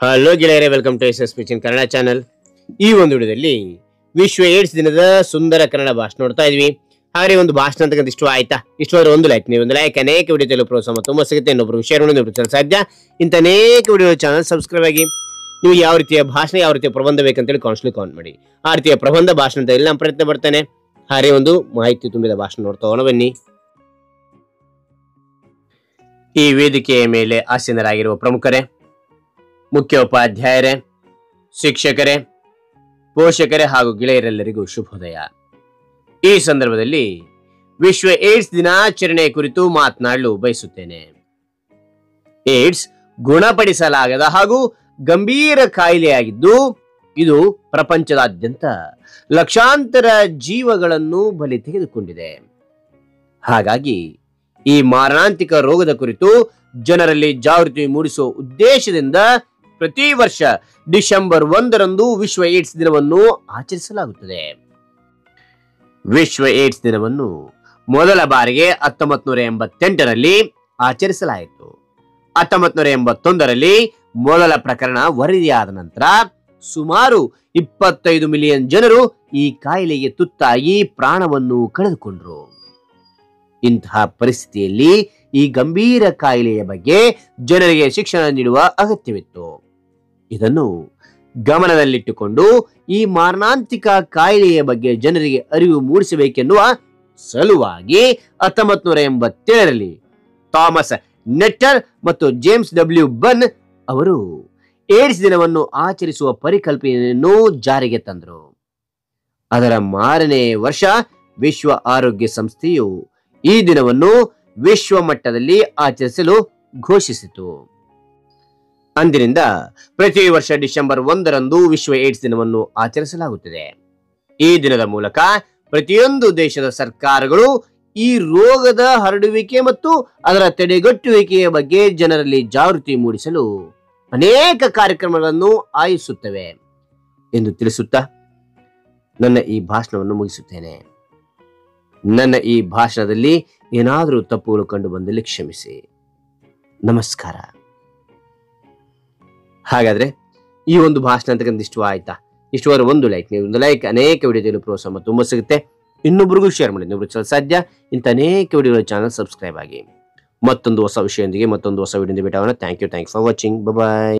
Hello ಗೆಳೆಯರೆ, welcome to S speech in Kannada channel. ಈ ಒಂದು ವಿಡಿಯೋದಲ್ಲಿ ವಿಶ್ವ ಏಡ್ಸ್ ದಿನದ ಸುಂದರ ಕನ್ನಡ ಭಾಷಣ ನೋಡ್ತಾ ಇದ್ವಿ. ಹಾಗೆ ಒಂದು ಭಾಷಣ ಅಂತಕ್ಕಂಥ ಇಷ್ಟ ಆಯ್ತಾ? ಇಷ್ಟವಾದ್ರೆ ಒಂದು ಲೈಕ್, ನೀವು ಒಂದು ಲೈಕ್ ಅನೇಕ ವಿಡಿಯೋ ಪ್ರೋತ್ಸಾಹ ತುಂಬಾ ಸಿಗುತ್ತೆ. ಇನ್ನೊಬ್ರು ಶೇರ್ ಮಾಡಿ ಸಾಧ್ಯ. ಇಂಥ ಅನೇಕ ವಿಡಿಯೋ ಚಾನಲ್ ಸಬ್ಸ್ಕ್ರೈಬ್ ಆಗಿ. ನೀವು ಯಾವ ರೀತಿಯ ಭಾಷಣ, ಯಾವ ರೀತಿಯ ಪ್ರಬಂಧ ಬೇಕಂತೇಳಿ ಕಾಮೆಂಟ್ ಮಾಡಿ. ಆ ರೀತಿಯ ಪ್ರಬಂಧ ಭಾಷಣ ಅಂತ ಎಲ್ಲ ನಮ್ಮ ಪ್ರಯತ್ನ ಪಡ್ತಾನೆ. ಹಾಗೆ ಒಂದು ಮಾಹಿತಿ ತುಂಬಿದ ಭಾಷಣ ನೋಡ್ತಾ ಹೋಗೋಣ ಬನ್ನಿ. ಈ ವೇದಿಕೆಯ ಮೇಲೆ ಆಸೀನರಾಗಿರುವ ಪ್ರಮುಖರೇ, ಮುಖ್ಯೋಪಾಧ್ಯಾಯರೇ, ಶಿಕ್ಷಕರೇ, ಪೋಷಕರೇ ಹಾಗೂ ಗೆಳೆಯರೆಲ್ಲರಿಗೂ ಶುಭೋದಯ. ಈ ಸಂದರ್ಭದಲ್ಲಿ ವಿಶ್ವ ಏಡ್ಸ್ ದಿನಾಚರಣೆ ಕುರಿತು ಮಾತನಾಡಲು ಬಯಸುತ್ತೇನೆ. ಏಡ್ಸ್ ಗುಣಪಡಿಸಲಾಗದ ಹಾಗೂ ಗಂಭೀರ ಕಾಯಿಲೆಯಾಗಿದ್ದು, ಇದು ಪ್ರಪಂಚದಾದ್ಯಂತ ಲಕ್ಷಾಂತರ ಜೀವಗಳನ್ನು ಬಲಿ ತೆಗೆದುಕೊಂಡಿದೆ. ಹಾಗಾಗಿ ಈ ಮಾರಣಾಂತಿಕ ರೋಗದ ಕುರಿತು ಜನರಲ್ಲಿ ಜಾಗೃತಿ ಮೂಡಿಸುವ ಉದ್ದೇಶದಿಂದ ಪ್ರತಿ ವರ್ಷ ಡಿಸೆಂಬರ್ 1ರಂದು ವಿಶ್ವ ಏಡ್ಸ್ ದಿನವನ್ನು ಆಚರಿಸಲಾಗುತ್ತದೆ. ವಿಶ್ವ ಏಡ್ಸ್ ದಿನವನ್ನು ಮೊದಲ ಬಾರಿಗೆ 1988ರಲ್ಲಿ ಆಚರಿಸಲಾಯಿತು. 1981ರಲ್ಲಿ ಮೊದಲ ಪ್ರಕರಣ ವರದಿಯಾದ ನಂತರ ಸುಮಾರು 25 ಮಿಲಿಯನ್ ಜನರು ಈ ಕಾಯಿಲೆಗೆ ತುತ್ತಾಗಿ ಪ್ರಾಣವನ್ನು ಕಳೆದುಕೊಂಡರು. ಇಂತಹ ಪರಿಸ್ಥಿತಿಯಲ್ಲಿ ಈ ಗಂಭೀರ ಕಾಯಿಲೆಯ ಬಗ್ಗೆ ಜನರಿಗೆ ಶಿಕ್ಷಣ ನೀಡುವ ಅಗತ್ಯವಿತ್ತು. ಇದನ್ನು ಗಮನದಲ್ಲಿಟ್ಟುಕೊಂಡು ಈ ಮಾರಣಾಂತಿಕ ಕಾಯಿಲೆಯ ಬಗ್ಗೆ ಜನರಿಗೆ ಅರಿವು ಮೂಡಿಸಬೇಕೆನ್ನುವ ಸಲುವಾಗಿ 1987ರಲ್ಲಿ ಥಾಮಸ್ ನೆಟ್ಟರ್ ಮತ್ತು ಜೇಮ್ಸ್ ಡಬ್ಲ್ಯೂ ಬನ್ ಅವರು ಏಡ್ಸ್ ದಿನವನ್ನು ಆಚರಿಸುವ ಪರಿಕಲ್ಪನೆಯನ್ನು ಜಾರಿಗೆ ತಂದರು. ಅದರ ಮಾರನೇ ವರ್ಷ ವಿಶ್ವ ಆರೋಗ್ಯ ಸಂಸ್ಥೆಯು ಈ ದಿನವನ್ನು ವಿಶ್ವ ಮಟ್ಟದಲ್ಲಿ ಆಚರಿಸಲು ಘೋಷಿಸಿತು. ಅಂದಿನಿಂದ ಪ್ರತಿ ವರ್ಷ ಡಿಸೆಂಬರ್ 1ರಂದು ವಿಶ್ವ ಏಡ್ಸ್ ದಿನವನ್ನು ಆಚರಿಸಲಾಗುತ್ತದೆ. ಈ ದಿನದ ಮೂಲಕ ಪ್ರತಿಯೊಂದು ದೇಶದ ಸರ್ಕಾರಗಳು ಈ ರೋಗದ ಹರಡುವಿಕೆ ಮತ್ತು ಅದರ ತಡೆಗಟ್ಟುವಿಕೆಯ ಬಗ್ಗೆ ಜನರಲ್ಲಿ ಜಾಗೃತಿ ಮೂಡಿಸಲು ಅನೇಕ ಕಾರ್ಯಕ್ರಮಗಳನ್ನು ಆಯೋಜಿಸುತ್ತವೆ ಎಂದು ತಿಳಿಸುತ್ತಾ ನನ್ನ ಈ ಭಾಷಣವನ್ನು ಮುಗಿಸುತ್ತೇನೆ. ನನ್ನ ಈ ಭಾಷಣದಲ್ಲಿ ಏನಾದರೂ ತಪ್ಪುಗಳು ಕಂಡು ಬಂದಲ್ಲಿ ಕ್ಷಮಿಸಿ. ನಮಸ್ಕಾರ. ಹಾಗಾದ್ರೆ ಈ ಒಂದು ಭಾಷಣ ಅಂತಕ್ಕಂಥ ಇಷ್ಟ ಆಯ್ತಾ? ಇಷ್ಟವಾದ್ರೆ ಒಂದು ಲೈಕ್, ನೀವು ಒಂದು ಲೈಕ್ ಅನೇಕ ವಿಡಿಯೋದಲ್ಲಿ ಪ್ರೋತ್ಸಾಹ ತುಂಬಾ ಸಿಗುತ್ತೆ. ಇನ್ನೊಬ್ರಿಗೂ ಶೇರ್ ಮಾಡಿ, ಇನ್ನೊಬ್ರು ಸಾಧ್ಯ. ಇಂಥ ಅನೇಕ ವಿಡಿಯೋಗಳ ಚಾನಲ್ ಸಬ್ಸ್ಕ್ರೈಬ್ ಆಗಿ. ಮತ್ತೊಂದು ಹೊಸ ವಿಷಯದೊಂದಿಗೆ ಮತ್ತೊಂದು ಹೊಸ ವಿಡಿಯೋದಿಂದ ಭೇಟಿ ಆಗೋಣ. Thank you for watching. Bye.